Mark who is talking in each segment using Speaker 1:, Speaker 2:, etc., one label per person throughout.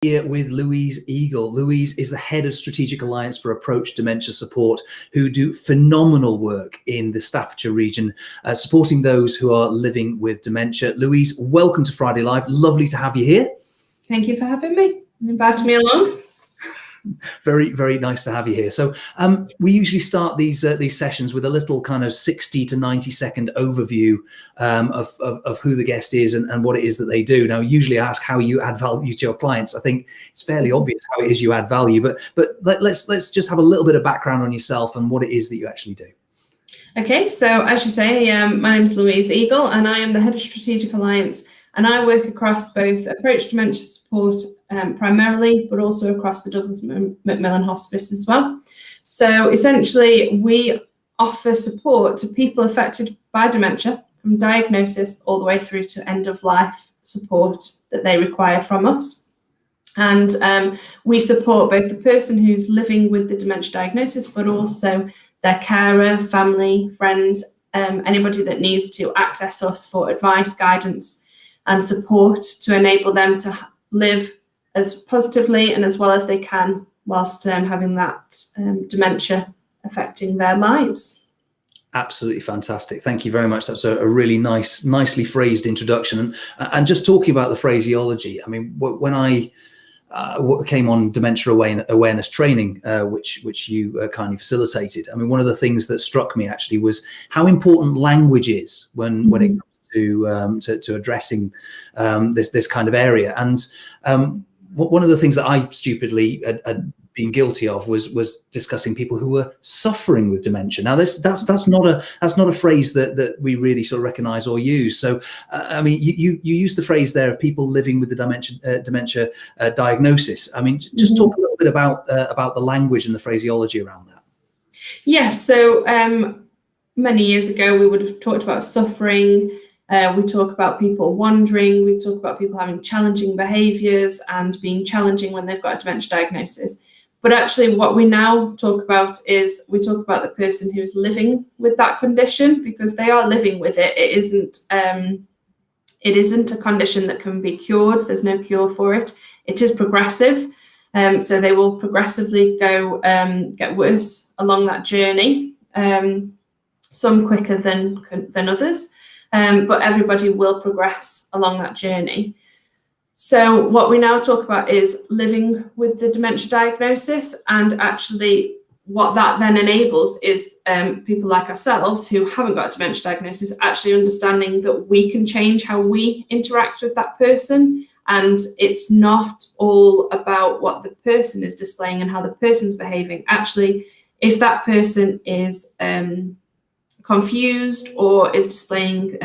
Speaker 1: Here with Louise Eagle. Louise is the head of Strategic Alliance for Approach Dementia Support, who do phenomenal work in the Staffordshire region, supporting those who are living with dementia. Louise, welcome to Friday Live. Lovely to have you here.
Speaker 2: Thank you for having me and inviting me along.
Speaker 1: Very, very nice to have you here. So we usually start these sessions with a little kind of 60 to 90 second overview of who the guest is and what it is that they do. Now, usually I ask how you add value to your clients. I think it's fairly obvious how it is you add value, but let's just have a little bit of background on yourself and what it is that you actually do.
Speaker 2: Okay, so as you say, my name is Louise Eagle and I am the head of Strategic Alliance, and I work across both Approach Dementia Support primarily, but also across the Douglas Macmillan Hospice as well. So essentially, we offer support to people affected by dementia from diagnosis all the way through to end of life support that they require from us. And we support both the person who's living with the dementia diagnosis, but also their carer, family, friends, anybody that needs to access us for advice, guidance, and support to enable them to live as positively and as well as they can whilst having that dementia affecting their lives.
Speaker 1: Absolutely fantastic. Thank you very much. That's a really nicely phrased introduction. And just talking about the phraseology, I mean, when I came on dementia awareness training, which you kindly facilitated, I mean, one of the things that struck me actually was how important language is when it comes to addressing this kind of area. And one of the things that I stupidly had been guilty of was discussing people who were suffering with dementia. Now, that's not a phrase that we really sort of recognise or use. So, I mean, you use the phrase there of people living with the dementia diagnosis. I mean, just talk a little bit about the language and the phraseology around that.
Speaker 2: Yes. So many years ago, we would have talked about suffering. We talk about people wandering. We talk about people having challenging behaviours and being challenging when they've got a dementia diagnosis. But actually what we now talk about is we talk about the person who's living with that condition, because they are living with it. It isn't a condition that can be cured. There's no cure for it. It is progressive. So they will progressively get worse along that journey, some quicker than others. But everybody will progress along that journey. So what we now talk about is living with the dementia diagnosis, and actually what that then enables is people like ourselves who haven't got a dementia diagnosis actually understanding that we can change how we interact with that person, and it's not all about what the person is displaying and how the person's behaving. Actually, if that person is confused or is displaying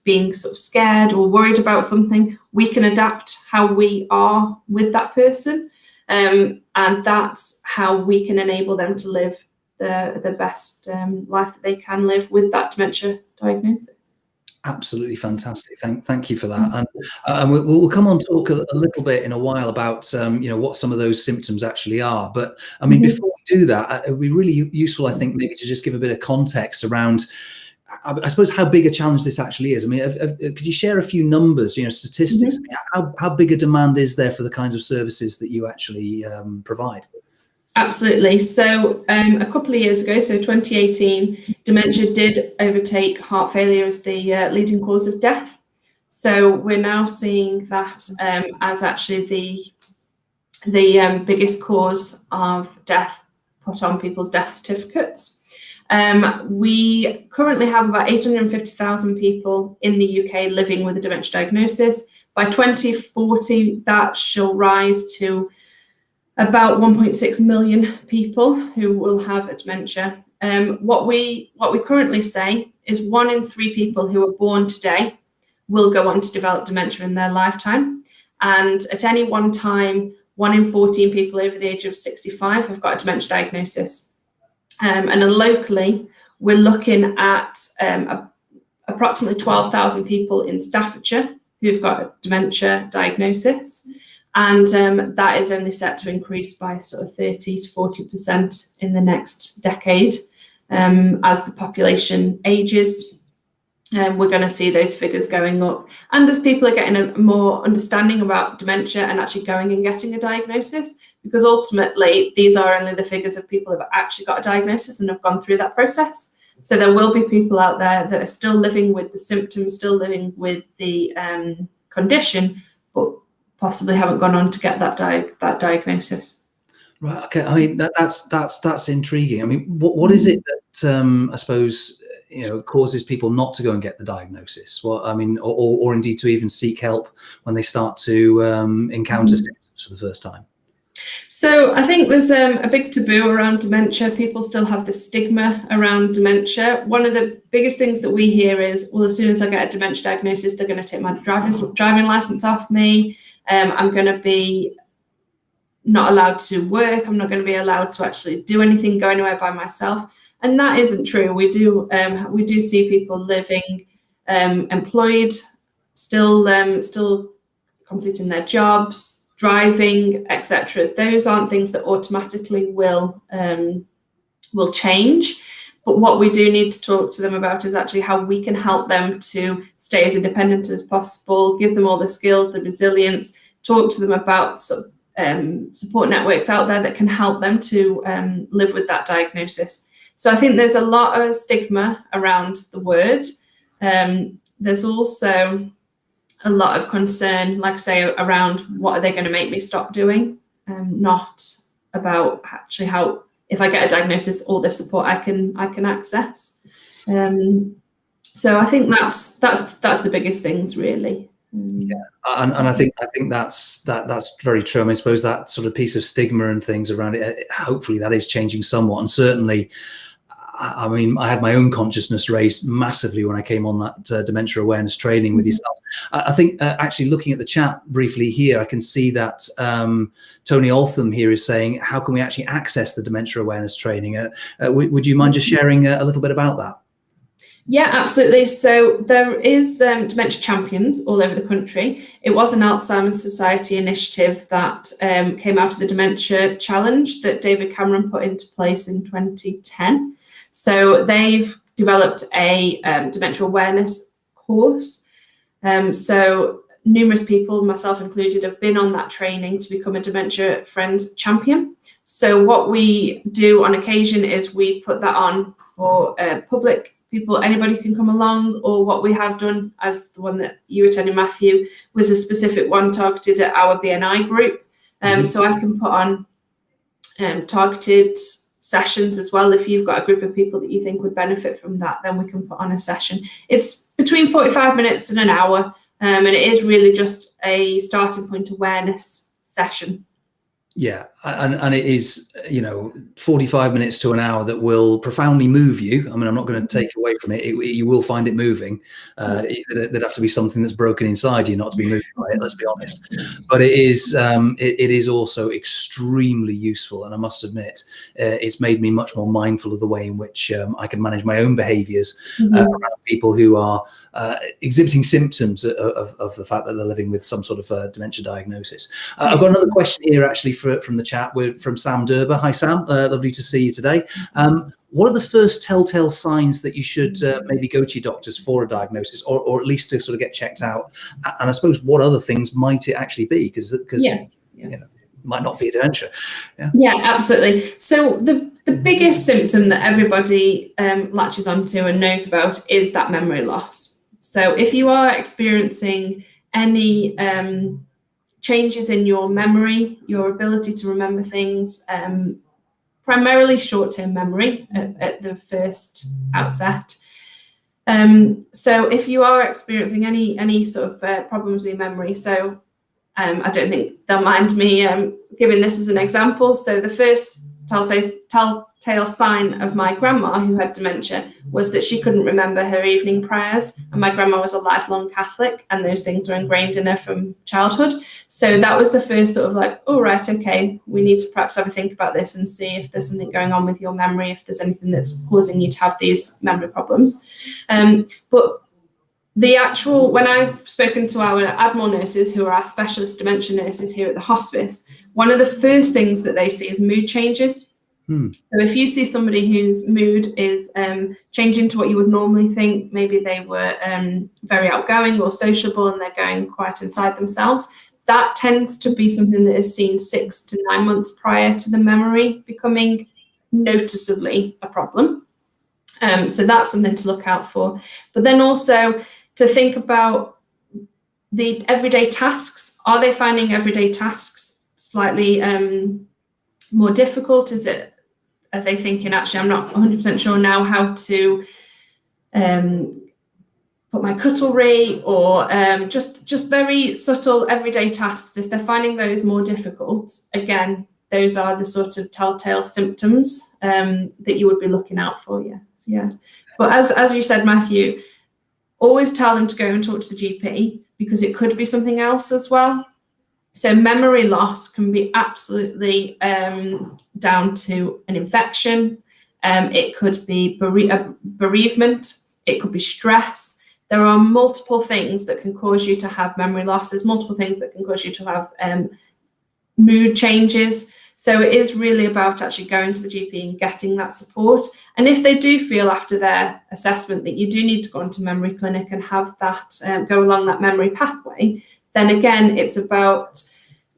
Speaker 2: being sort of scared or worried about something, we can adapt how we are with that person, and that's how we can enable them to live the best life that they can live with that dementia diagnosis.
Speaker 1: Absolutely fantastic. Thank you for that. And we'll come on to talk a little bit in a while about what some of those symptoms actually are. But I mean, before we do that, it would be really useful, I think, maybe to just give a bit of context around, I suppose, how big a challenge this actually is. I mean, could you share a few numbers, statistics? How big a demand is there for the kinds of services that you actually provide?
Speaker 2: Absolutely. So a couple of years ago, so 2018, dementia did overtake heart failure as the leading cause of death. So we're now seeing that as actually the biggest cause of death put on people's death certificates. We currently have about 850,000 people in the UK living with a dementia diagnosis. By 2040, that shall rise to about 1.6 million people who will have a dementia. What we currently say is 1 in 3 people who are born today will go on to develop dementia in their lifetime. And at any one time, 1 in 14 people over the age of 65 have got a dementia diagnosis. And then locally, we're looking at approximately 12,000 people in Staffordshire who've got a dementia diagnosis. And that is only set to increase by sort of 30 to 40% in the next decade as the population ages. we're going to see those figures going up. And as people are getting a more understanding about dementia and actually going and getting a diagnosis, because ultimately these are only the figures of people who have actually got a diagnosis and have gone through that process. So there will be people out there that are still living with the symptoms, still living with the condition, but possibly haven't gone on to get that diagnosis.
Speaker 1: Right. Okay. I mean, that's intriguing. I mean, what is it that I suppose, causes people not to go and get the diagnosis? Well, I mean, or indeed to even seek help when they start to encounter symptoms for the first time?
Speaker 2: So I think there's a big taboo around dementia. People still have the stigma around dementia. One of the biggest things that we hear is, well, as soon as I get a dementia diagnosis, they're going to take my driving license off me. I'm going to be not allowed to work. I'm not going to be allowed to actually do anything, go anywhere by myself. And that isn't true. We do see people living employed, still completing their jobs, driving, etc. Those aren't things that automatically will change. But what we do need to talk to them about is actually how we can help them to stay as independent as possible, give them all the skills, the resilience, talk to them about support networks out there that can help them to live with that diagnosis. So I think there's a lot of stigma around the word. There's also a lot of concern, like I say, around what are they going to make me stop doing, not about actually how, if I get a diagnosis, all the support I can access. So I think that's the biggest things, really.
Speaker 1: Yeah, and I think that's very true. I mean, I suppose that sort of piece of stigma and things around it, hopefully that is changing somewhat. And certainly, I mean, I had my own consciousness raised massively when I came on that dementia awareness training with yourself. I think actually looking at the chat briefly here, I can see that Tony Altham here is saying, how can we actually access the dementia awareness training? Would you mind just sharing a little bit about that?
Speaker 2: Yeah, absolutely. So there is Dementia Champions all over the country. It was an Alzheimer's Society initiative that came out of the Dementia Challenge that David Cameron put into place in 2010. So they've developed a dementia awareness course. So numerous people, myself included, have been on that training to become a Dementia Friends champion. So what we do on occasion is we put that on for public people. Anybody can come along, or what we have done, as the one that you attended, Matthew, was a specific one targeted at our BNI group. So I can put on targeted sessions as well. If you've got a group of people that you think would benefit from that, then we can put on a session. It's between 45 minutes and an hour, and it is really just a starting point awareness session.
Speaker 1: Yeah, and it is, 45 minutes to an hour that will profoundly move you. I mean, I'm not going to take away from it. You will find it moving. There'd have to be something that's broken inside you not to be moved by it, let's be honest. But it is also extremely useful. And I must admit, it's made me much more mindful of the way in which I can manage my own behaviours around people who are exhibiting symptoms of the fact that they're living with some sort of dementia diagnosis. I've got another question here, actually, from the chat. We're from Sam Derber. Hi, Sam. Lovely to see you today. What are the first telltale signs that you should maybe go to your doctors for a diagnosis, or at least to sort of get checked out? And I suppose what other things might it actually be? Because it might not be dementia.
Speaker 2: Yeah, absolutely. So the biggest symptom that everybody latches onto and knows about is that memory loss. So if you are experiencing any changes in your memory, your ability to remember things, primarily short-term memory at the first outset. So if you are experiencing any sort of problems with your memory, so I don't think they'll mind me giving this as an example. So the first telltale sign of my grandma, who had dementia, was that she couldn't remember her evening prayers. And my grandma was a lifelong Catholic, and those things were ingrained in her from childhood. So that was the first sort of like, oh, right, okay, we need to perhaps have a think about this and see if there's something going on with your memory, if there's anything that's causing you to have these memory problems. But when I've spoken to our Admiral nurses, who are our specialist dementia nurses here at the hospice, one of the first things that they see is mood changes. So if you see somebody whose mood is changing to what you would normally think, maybe they were very outgoing or sociable and they're going quite inside themselves, that tends to be something that is seen 6 to 9 months prior to the memory becoming noticeably a problem. So that's something to look out for. But then also to think about the everyday tasks. Are they finding everyday tasks slightly more difficult? Are they thinking, actually, I'm not 100% sure now how to put my cutlery, or just very subtle everyday tasks? If they're finding those more difficult, again, those are the sort of telltale symptoms that you would be looking out for. Yeah. So, yeah. But as you said, Matthew, always tell them to go and talk to the GP, because it could be something else as well. So memory loss can be absolutely down to an infection. It could be bereavement. It could be stress. There are multiple things that can cause you to have memory loss. There's multiple things that can cause you to have mood changes. So it is really about actually going to the GP and getting that support. And if they do feel after their assessment that you do need to go into memory clinic and have that go along that memory pathway, then again, it's about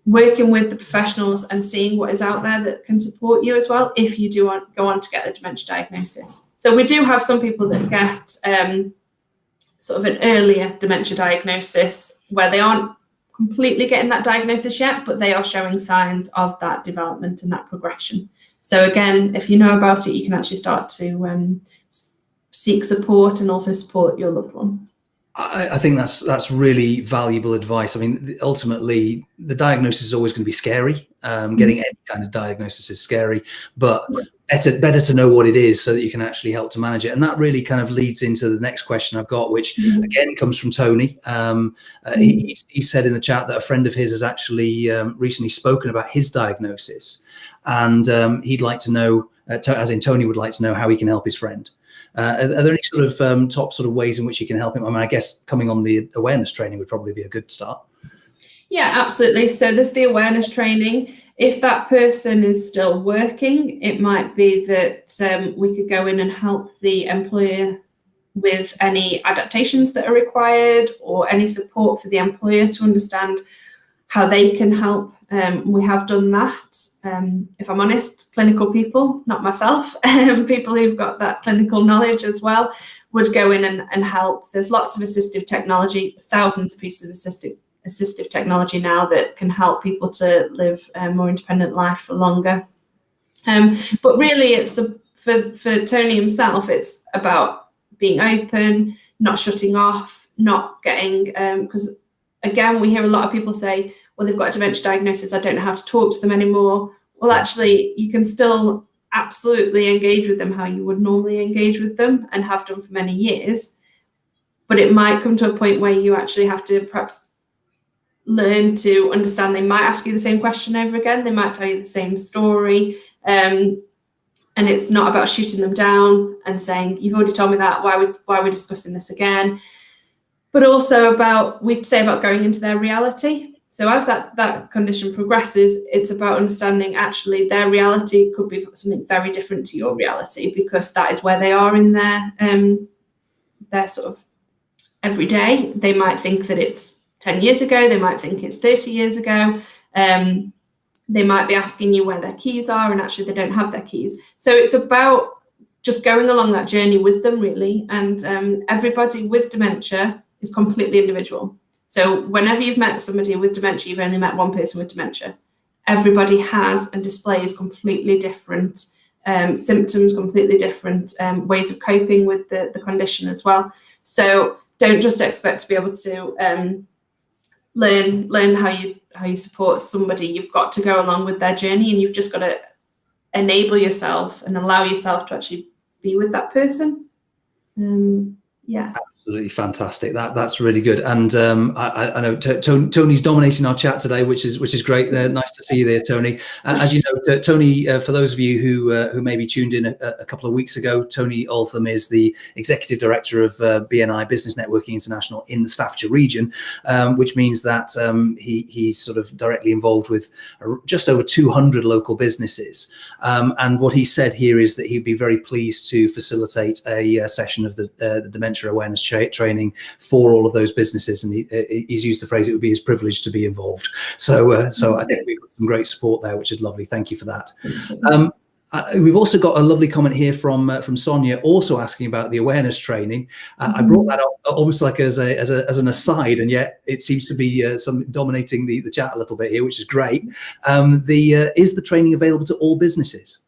Speaker 2: working with the professionals and seeing what is out there that can support you as well if you do go on to get the dementia diagnosis. So we do have some people that get sort of an earlier dementia diagnosis where they aren't completely getting that diagnosis yet, but they are showing signs of that development and that progression. So again, if you know about it, you can actually start to seek support and also support your loved one.
Speaker 1: I think that's really valuable advice. I mean, ultimately, the diagnosis is always going to be scary. Getting any kind of diagnosis is scary, but better to know what it is so that you can actually help to manage it. And that really kind of leads into the next question I've got, which again comes from Tony. He said in the chat that a friend of his has actually recently spoken about his diagnosis, and he'd like to know, as in Tony would like to know, how he can help his friend. Are there any sort of top sort of ways in which you can help him? I mean, I guess coming on the awareness training would probably be a good start. Yeah,
Speaker 2: absolutely. So there's the awareness training. If that person is still working, it might be that we could go in and help the employer with any adaptations that are required, or any support for the employer to understand how they can help. We have done that. If I'm honest, clinical people, not myself, people who've got that clinical knowledge as well, would go in and help. There's lots of assistive technology, thousands of pieces of assistive technology now that can help people to live a more independent life for longer. But really, it's for Tony himself, it's about being open, not shutting off, not getting, because again, we hear a lot of people say, well, they've got a dementia diagnosis, I don't know how to talk to them anymore. Well, actually, you can still absolutely engage with them how you would normally engage with them and have done for many years. But it might come to a point where you actually have to perhaps learn to understand. They might ask you the same question over again. They might tell you the same story. And it's not about shooting them down and saying, you've already told me that, why are we discussing this again? But also we'd say about going into their reality. So as that condition progresses, it's about understanding actually their reality could be something very different to your reality, because that is where they are in their sort of every day. They might think that it's 10 years ago, they might think it's 30 years ago. They might be asking you where their keys are, and actually they don't have their keys. So it's about just going along that journey with them, really. And everybody with dementia is completely individual. So whenever you've met somebody with dementia, you've only met one person with dementia. Everybody has and displays completely different symptoms, completely different ways of coping with the condition as well. So don't just expect to be able to learn how you support somebody. You've got to go along with their journey, and you've just got to enable yourself and allow yourself to actually be with that person. Yeah.
Speaker 1: Absolutely fantastic. That's really good. And I know Tony's dominating our chat today, which is great. Nice to see you there, Tony. As you know, Tony, for those of you who maybe tuned in a couple of weeks ago, Tony Altham is the executive director of BNI Business Networking International in the Staffordshire region, which means that he's sort of directly involved with just over 200 local businesses. And what he said here is that he'd be very pleased to facilitate a session of the Dementia Awareness training for all of those businesses, and he's used the phrase it would be his privilege to be involved. So I think we've got some great support there, which is lovely. Thank you for that. We've also got a lovely comment here from Sonia, also asking about the awareness training. I brought that up almost like as an aside, and yet it seems to be some dominating the chat a little bit here, which is great. Is the training available to all businesses?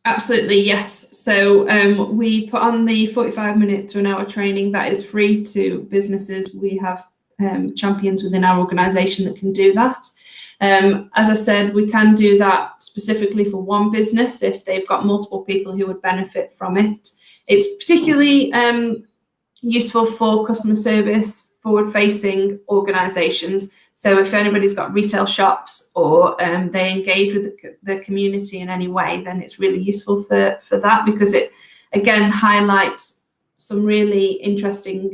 Speaker 2: Absolutely, yes. So we put on the 45-minute to an hour training that is free to businesses. We have champions within our organisation that can do that. As I said, we can do that specifically for one business if they've got multiple people who would benefit from it. It's particularly useful for customer service, forward-facing organisations. So if anybody's got retail shops or they engage with the community in any way, then it's really useful for that, because it, again, highlights some really interesting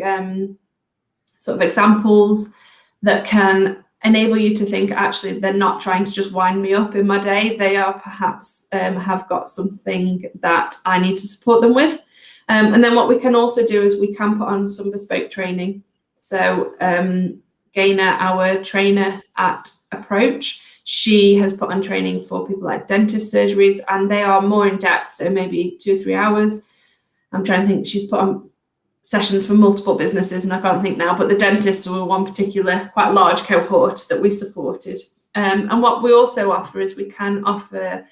Speaker 2: sort of examples that can enable you to think, actually, they're not trying to just wind me up in my day. They are perhaps have got something that I need to support them with. And then what we can also do is we can put on some bespoke training. So Gaynor, our trainer at Approach, she has put on training for people like dentist surgeries, and they are more in depth, so maybe 2 or 3 hours. I'm trying to think, she's put on sessions for multiple businesses, and I can't think now, but the dentists were one particular quite large cohort that we supported. And what we also offer is we can offer,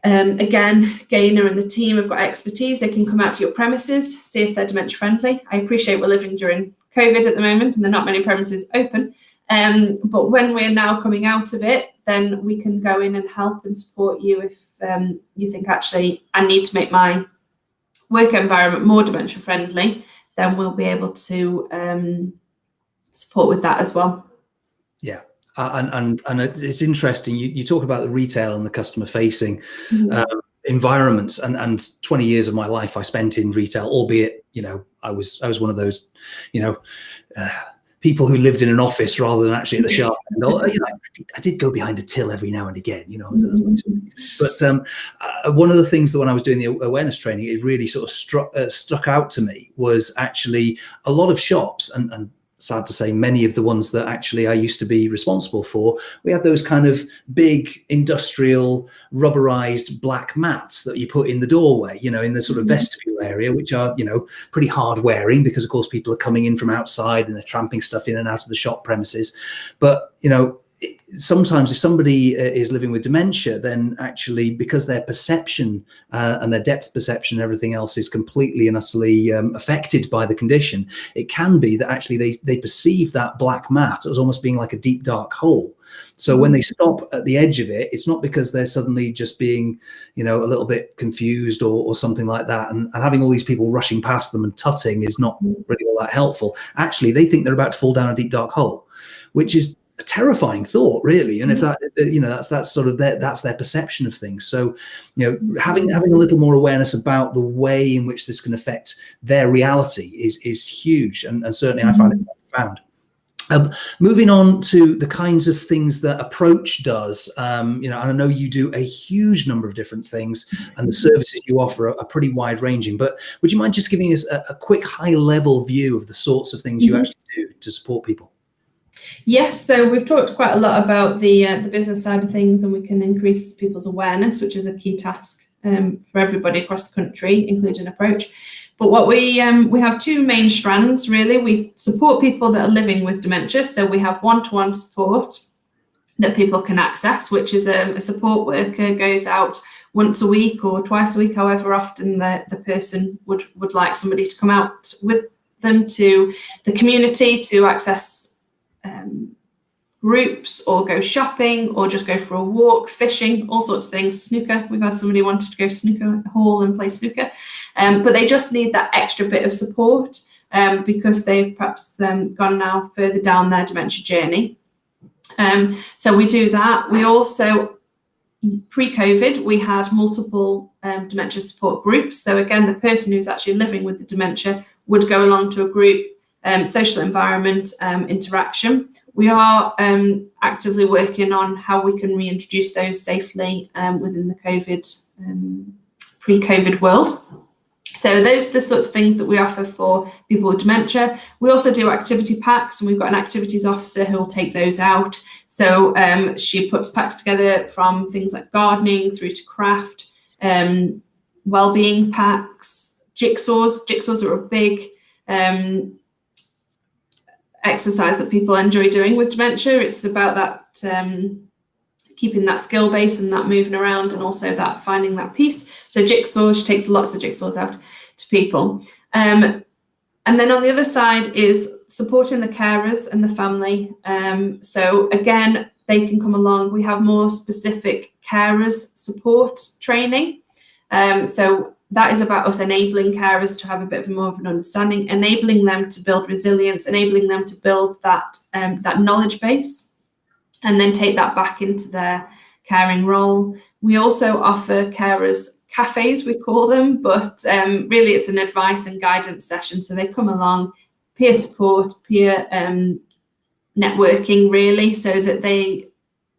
Speaker 2: again, Gaynor and the team have got expertise. They can come out to your premises, see if they're dementia friendly. I appreciate we're living during COVID at the moment and there are not many premises open. But when we're now coming out of it, then we can go in and help and support you if you think, actually, I need to make my work environment more dementia friendly, then we'll be able to support with that as well.
Speaker 1: Yeah. And it's interesting. You talk about the retail and the customer facing environments, and 20 years of my life I spent in retail, albeit, I was one of those, people who lived in an office rather than actually at the shop. And I did go behind a till every now and again, But one of the things that when I was doing the awareness training, it really sort of struck out to me was actually a lot of shops, and sad to say, many of the ones that actually I used to be responsible for, we had those kind of big industrial rubberized black mats that you put in the doorway, in the sort of vestibule area, which are, pretty hard wearing because, of course, people are coming in from outside and they're tramping stuff in and out of the shop premises. But, sometimes if somebody is living with dementia, then actually, because their perception and their depth perception and everything else is completely and utterly affected by the condition, it can be that actually they perceive that black mat as almost being like a deep, dark hole. So when they stop at the edge of it, it's not because they're suddenly just being, a little bit confused or something like that. And having all these people rushing past them and tutting is not really all that helpful. Actually, they think they're about to fall down a deep, dark hole, which is a terrifying thought, really. And if that, that's sort of that's their perception of things. So, having a little more awareness about the way in which this can affect their reality is huge. And certainly I find it profound. Moving on to the kinds of things that Approach does, and I know you do a huge number of different things, and the services you offer are pretty wide ranging, but would you mind just giving us a quick high level view of the sorts of things you actually do to support people?
Speaker 2: Yes, so we've talked quite a lot about the business side of things, and we can increase people's awareness, which is a key task for everybody across the country, including Approach. But what we have two main strands, really. We support people that are living with dementia, so we have one-to-one support that people can access, which is a support worker goes out once a week or twice a week, however often the person would like somebody to come out with them to the community to access groups or go shopping or just go for a walk, fishing, all sorts of things. Snooker, we've had somebody wanted to go snooker hall and play snooker, but they just need that extra bit of support. because they've perhaps gone now further down their dementia journey. So we do that. We also, pre-COVID, we had multiple dementia support groups. So again, the person who's actually living with the dementia would go along to a group, social environment, interaction. We are actively working on how we can reintroduce those safely within the pre-COVID world. So those are the sorts of things that we offer for people with dementia. We also do activity packs, and we've got an activities officer who will take those out. So she puts packs together from things like gardening through to craft, well-being packs, jigsaws. Jigsaws are a big exercise that people enjoy doing with dementia. It's about that keeping that skill base and that moving around, and also that finding that peace. So jigsaws, she takes lots of jigsaws out to people. And then on the other side is supporting the carers and the family. So again, they can come along. We have more specific carers support training. So that is about us enabling carers to have a bit more of an understanding, enabling them to build resilience, enabling them to build that knowledge base, and then take that back into their caring role. We also offer carers cafes, we call them, but really it's an advice and guidance session. So they come along, peer support, peer networking, really, so that they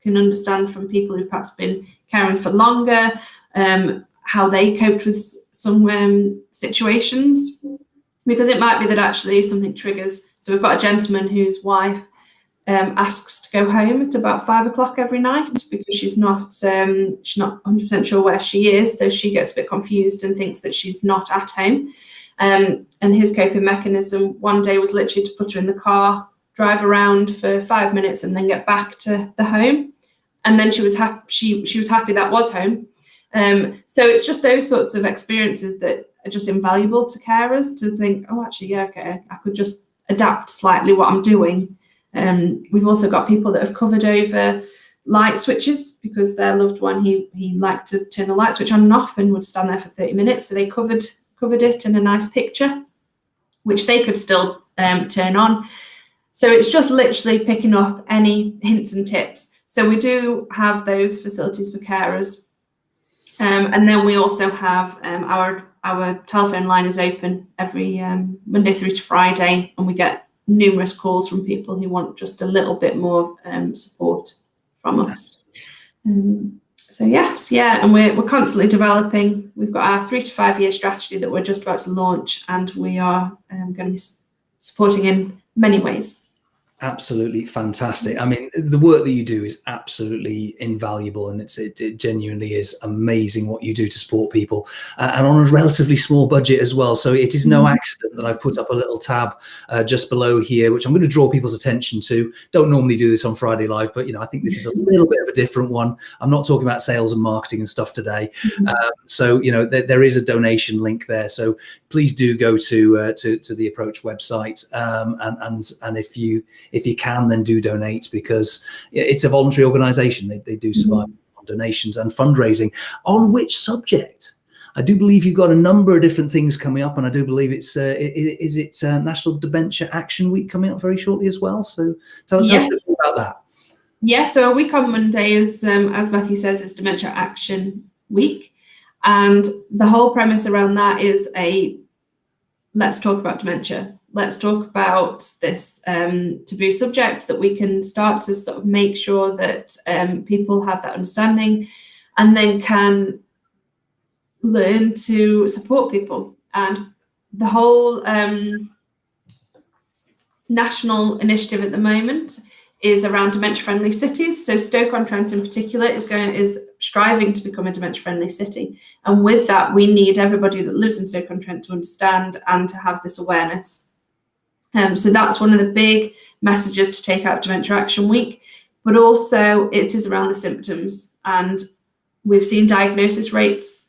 Speaker 2: can understand from people who've perhaps been caring for longer, how they coped with some situations, because it might be that actually something triggers. So we've got a gentleman whose wife asks to go home at about 5 o'clock every night because she's not 100% sure where she is, so she gets a bit confused and thinks that she's not at home. And his coping mechanism one day was literally to put her in the car, drive around for 5 minutes, and then get back to the home. And then she was happy. She was happy that was home. So it's just those sorts of experiences that are just invaluable to carers, to think, oh, actually, yeah, okay, I could just adapt slightly what I'm doing. We've also got people that have covered over light switches because their loved one, he liked to turn the light switch on and off and would stand there for 30 minutes. So they covered it in a nice picture, which they could still turn on. So it's just literally picking up any hints and tips. So we do have those facilities for carers. And then we also have our telephone line is open every Monday through to Friday, and we get numerous calls from people who want just a little bit more support from us. So yes, yeah, and we're constantly developing. We've got our 3 to 5 year strategy that we're just about to launch, and we are going to be supporting in many ways.
Speaker 1: Absolutely fantastic. I mean, the work that you do is absolutely invaluable, and it genuinely is amazing what you do to support people, and on a relatively small budget as well. So it is no accident that I've put up a little tab just below here, which I'm going to draw people's attention to. Don't normally do this on Friday Live, but I think this is a little bit of a different one. I'm not talking about sales and marketing and stuff today. So there is a donation link there. So please do go to the Approach website, and if you can, then do donate, because it's a voluntary organisation. They do survive on donations and fundraising. On which subject? I do believe you've got a number of different things coming up, and I do believe it's National Dementia Action Week coming up very shortly as well. So tell us a bit about that. Yeah,
Speaker 2: so a week on Monday is, as Matthew says, is Dementia Action Week, and the whole premise around that is let's talk about dementia. Let's talk about this taboo subject, that we can start to sort of make sure that people have that understanding, and then can learn to support people. And the whole national initiative at the moment is around dementia-friendly cities. So Stoke-on-Trent in particular is striving to become a dementia-friendly city. And with that, we need everybody that lives in Stoke-on-Trent to understand and to have this awareness. So that's one of the big messages to take out of Dementia Action Week, but also it is around the symptoms. And we've seen diagnosis rates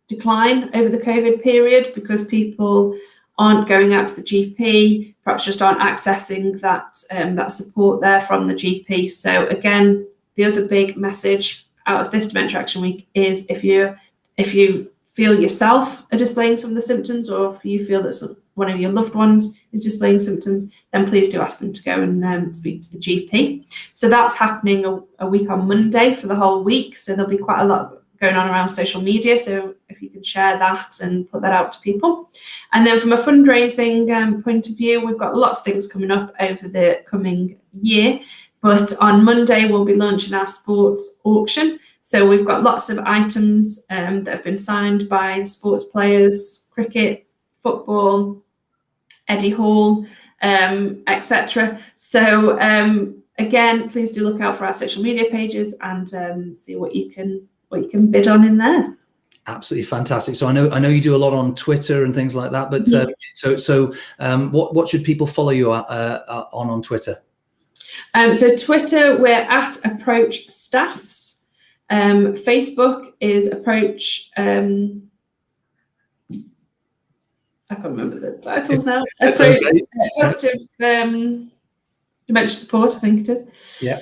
Speaker 2: decline over the COVID period because people aren't going out to the GP, perhaps just aren't accessing that support there from the GP. So again, the other big message out of this Dementia Action Week is if you feel yourself are displaying some of the symptoms, or if you feel that one of your loved ones is displaying symptoms, then please do ask them to go and speak to the GP. So that's happening a week on Monday for the whole week. So there'll be quite a lot going on around social media. So if you can share that and put that out to people. And then from a fundraising point of view, we've got lots of things coming up over the coming year. But on Monday, we'll be launching our sports auction. So we've got lots of items that have been signed by sports players, cricket, football, Eddie Hall, etc. So again, please do look out for our social media pages and see what you can bid on in there.
Speaker 1: Absolutely fantastic. So I know you do a lot on Twitter and things like that. But what should people follow you on Twitter?
Speaker 2: So Twitter, we're at Approach Staffs. Facebook is Approach. I can't remember the titles now. Positive Dementia Support, I think it is.
Speaker 1: Yeah.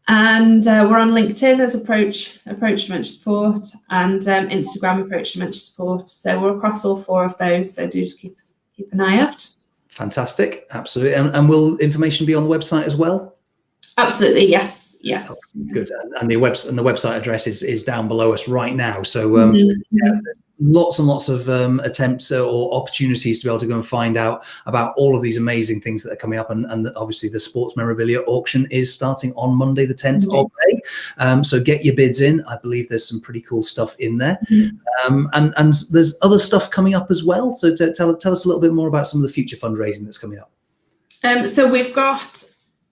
Speaker 2: And we're on LinkedIn as Approach Dementia Support, and Instagram Approach Dementia Support. So we're across all 4 of those. So do just keep an eye out.
Speaker 1: Fantastic, absolutely. And will information be on the website as well?
Speaker 2: Absolutely, yes.
Speaker 1: Oh, good. And the website address is down below us right now. So lots and lots of attempts or opportunities to be able to go and find out about all of these amazing things that are coming up. And obviously the sports memorabilia auction is starting on Monday, the 10th of May. So get your bids in. I believe there's some pretty cool stuff in there. And there's other stuff coming up as well. So tell us a little bit more about some of the future fundraising that's coming up.
Speaker 2: So we've got,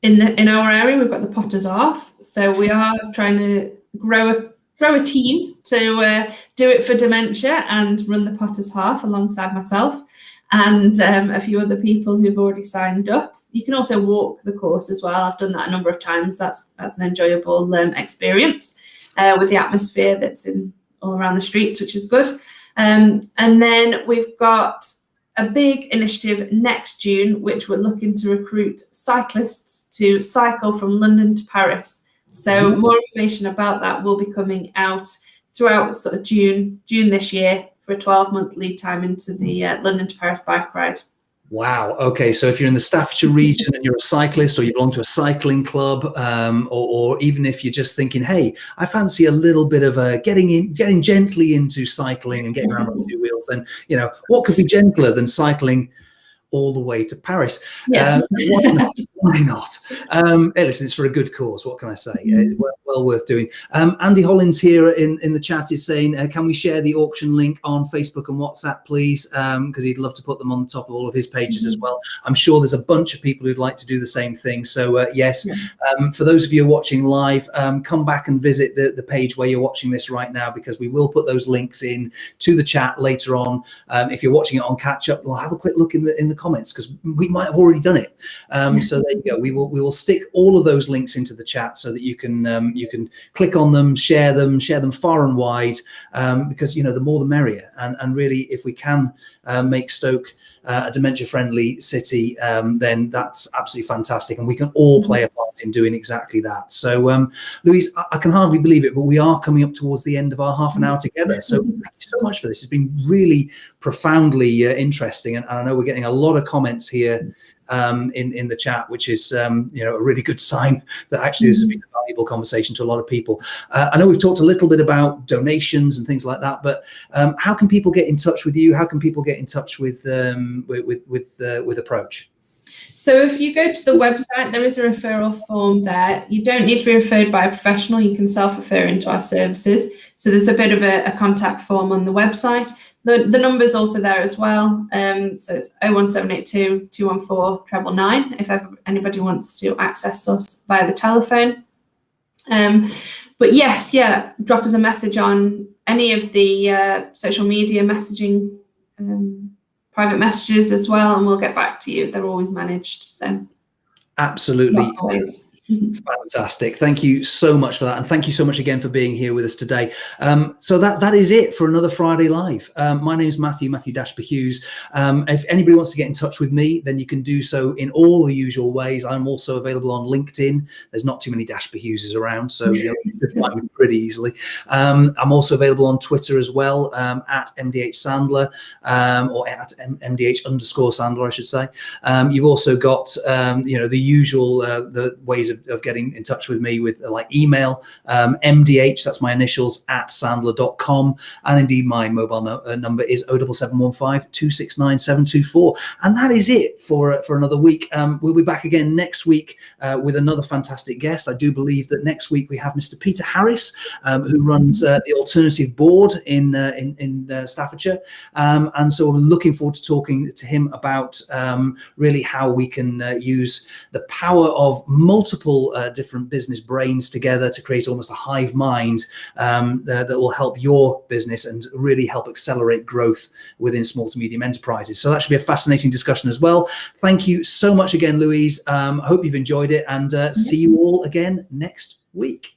Speaker 2: in our area, we've got the Potters Half. So we are trying to grow a team to do it for dementia and run the Potters Half alongside myself and a few other people who've already signed up. You can also walk the course as well. I've done that a number of times. That's an enjoyable experience with the atmosphere that's in all around the streets, which is good. And then we've got a big initiative next June, which we're looking to recruit cyclists to cycle from London to Paris. So more information about that will be coming out throughout sort of June this year for a 12-month lead time into the London to Paris bike ride.
Speaker 1: Wow. Okay. So if you're in the Staffordshire region and you're a cyclist, or you belong to a cycling club, or even if you're just thinking, hey, I fancy a little bit of getting gently into cycling and getting around on 2 wheels, then, what could be gentler than cycling all the way to Paris?
Speaker 2: Yes.
Speaker 1: Why not? Hey, listen, it's for a good cause. What can I say? Well worth doing. Andy Hollins here in the chat is saying, can we share the auction link on Facebook and WhatsApp, please? Because he'd love to put them on the top of all of his pages as well. I'm sure there's a bunch of people who'd like to do the same thing. So yes. For those of you watching live, come back and visit the page where you're watching this right now, because we will put those links in to the chat later on. If you're watching it on catch up, we'll have a quick look in the comments, because we might have already done it. So there you go. We will stick all of those links into the chat so that you can click on them, share them far and wide, because the more the merrier. And really, if we can make Stoke a dementia-friendly city, then that's absolutely fantastic, and we can all play a part in doing exactly that. So, Louise, I can hardly believe it, but we are coming up towards the end of our half an hour together. So thank you so much for this. It's been really profoundly interesting, and I know we're getting a lot of comments here in the chat, which is a really good sign that actually this has been a valuable conversation to a lot of people. I know we've talked a little bit about donations and things like that, but how can people get in touch with you? How can people get in touch with Approach?
Speaker 2: So if you go to the website, there is a referral form there. You don't need to be referred by a professional. You can self-refer into our services. So there's a bit of a contact form on the website. The number's also there as well. So it's 01782 214 999 if ever anybody wants to access us via the telephone. But yes, drop us a message on any of the social media messaging, private messages as well, and we'll get back to you. They're always managed. So
Speaker 1: absolutely. Fantastic. Thank you so much for that. And thank you so much again for being here with us today. So that is it for another Friday Live. My name is Matthew Hughes. If anybody wants to get in touch with me, then you can do so in all the usual ways. I'm also available on LinkedIn. There's not too many Dashby Hugheses around, so you can find me pretty easily. I'm also available on Twitter as well, at MDH Sandler, or at MDH_Sandler, I should say. You've also got, the usual the ways of getting in touch with me with like email, MDH, that's my initials, at sandler.com. And indeed, my mobile number is 07715 269 724. And that is it for another week. We'll be back again next week with another fantastic guest. I do believe that next week we have Mr. Peter Harris, who runs the Alternative Board in Staffordshire. And so we're looking forward to talking to him about really how we can use the power of multiple different business brains together to create almost a hive mind that will help your business and really help accelerate growth within small to medium enterprises. So that should be a fascinating discussion as well. Thank you so much again, Louise. I hope you've enjoyed it, and see you all again next week.